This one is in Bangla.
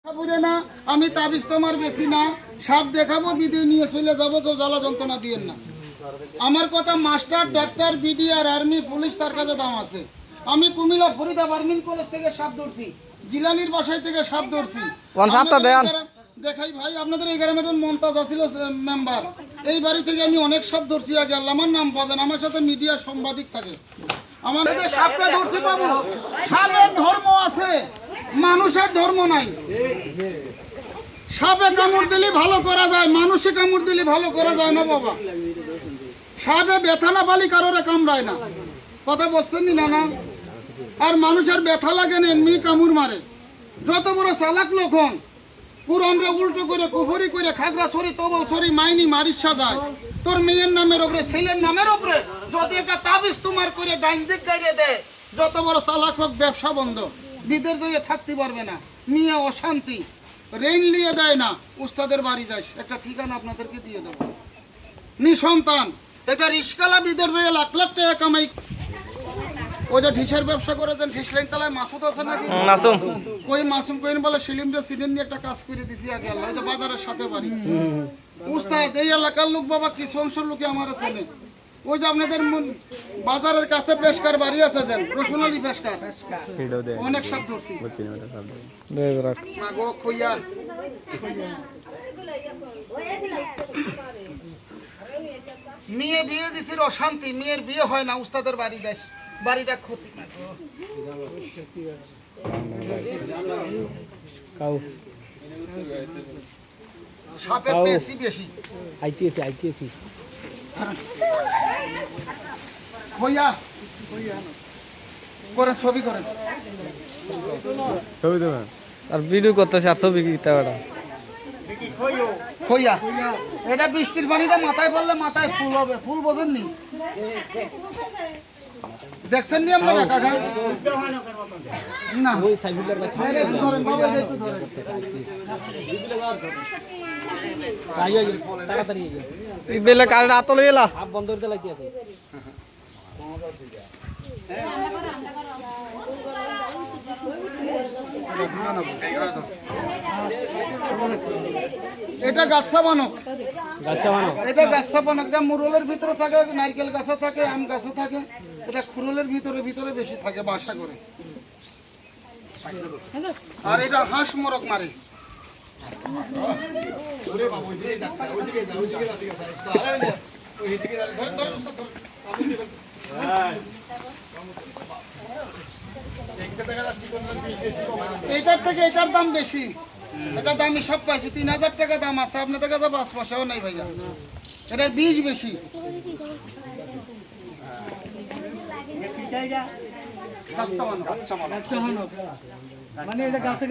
না আমি তাবিজ তোমার বেশি না, সাপ দেখাবো বিধি নিয়ে চলে যাবো, কেউ জ্বালা যন্ত্রণা দিয়েন না। আমার কথা মাস্টার, ডাক্তার, বিডি আর আর্মি, পুলিশ তার কাছে দাম আছে। আমি কুমিল্লা ফরিদা বার্মিন কলেজ থেকে সাপ ধরছি, জিলানির বাসায় থেকে সাপ ধরছি। দেখাই ভাই, আপনাদের এই গ্রামের মমতাজ আছিল মেম্বার, এই বাড়ি থেকে আমি অনেক সাপ ধরছি আগে। আল্লাহ আমার নাম পাবেন, আমার সাথে মিডিয়ার সাংবাদিক থাকে। আমার সাপটা ধরছি বাবু, সাপের ধর্ম আছে, মানুষের ধর্ম নাই। সাপে কামড় দিলে ভালো করা যায়, মানুষে কামড় দিলে ভালো করা যায় না বাবা। সাপে ব্যথা না পালি কারোরে কামড়ায় না, কথা বলছেন না না। আর মানুষের ব্যথা লাগে না, এমনি কামড় মারে। যত বড় চালাক লোক হন, পুরানরে উল্টো করে কুফরি করে খাগড়া ছড়ি তবল ছড়ি মাইনি মারিস সাজায়। তোর মেয়ের নামের উপরে, ছেলের নামের উপরে যদি একটা তাবিজ তোমার করে ডাইন দিক গাইয়ে দেয়, যত বড় চালাক হোক ব্যবসা বন্ধ, বিদের জয়ে থাকতে পারবে না, নিয়ে অশান্তি। রেইন নিয়ে দেয় না, উস্তাদের বাড়ি যাস, একটা ঠিকানা আপনাদেরকে দিয়ে দেবো। নিঃসন্তান এটা রিস্কালা বিদের জয়ে লাখ লাখ টাকা কামাই। ওই যে ঢিসের ব্যবসা করে দেন, ঢিস লাইন চালায় মাসুদ আছে নাকি? ওই মাসুম কইন বলে সিলিমরে সিলিম নিয়ে একটা কাজ করে দিছি আগে আল্লাহ, ওই যে বাজারের সাথে বাড়ি। উস্তাদ এই এলাকার লোক বাবা, কিছু অংশের লোকে আমার চেনে। ওই যে আপনাদের বাজারের কাছে পেশকার বাড়ি আছে, দেন রসুনালী পেশকার, অনেক সাপ ধরছি। মেয়ে বিয়ে দিছি অশান্তি, মেয়ের বিয়ে হয় না, উস্তাদের বাড়ি যাস, বাড়িটা ক্ষতি। সাপের বেশি বেশি হইয়া করেন, ছবি করেন, ছবি দেবেন আর ভিডিও করতেছে আর ছবি কিনতে পারা। হইয়া এটা বৃষ্টির পানিটা মাথায় পড়লে মাথায় ফুল হবে, ফুল বোঝেননি? দেখছেন নি আমরা কাকা? না বেলে কারণ আতলে এলা বন্ধ করতে লাগতে আছে। এটা গাছা বানক, এটা গাছা বানক। এটা মুরলের ভিতরে থাকে, নারকেল গাছে থাকে, আম গাছে থাকে। এটা খুরলের ভিতরে ভিতরে বেশি থাকে, বাসা করে। আর এটা হাঁস মরক মারে। এইটার থেকে এটার দাম বেশি, এটা দামি সব পাইছি। 3000 টাকা দাম আছে, আপনাদের কাছে 5 পয়সাও নাই ভাইয়া। এটার বীজ বেশি। মানে এটা গাছে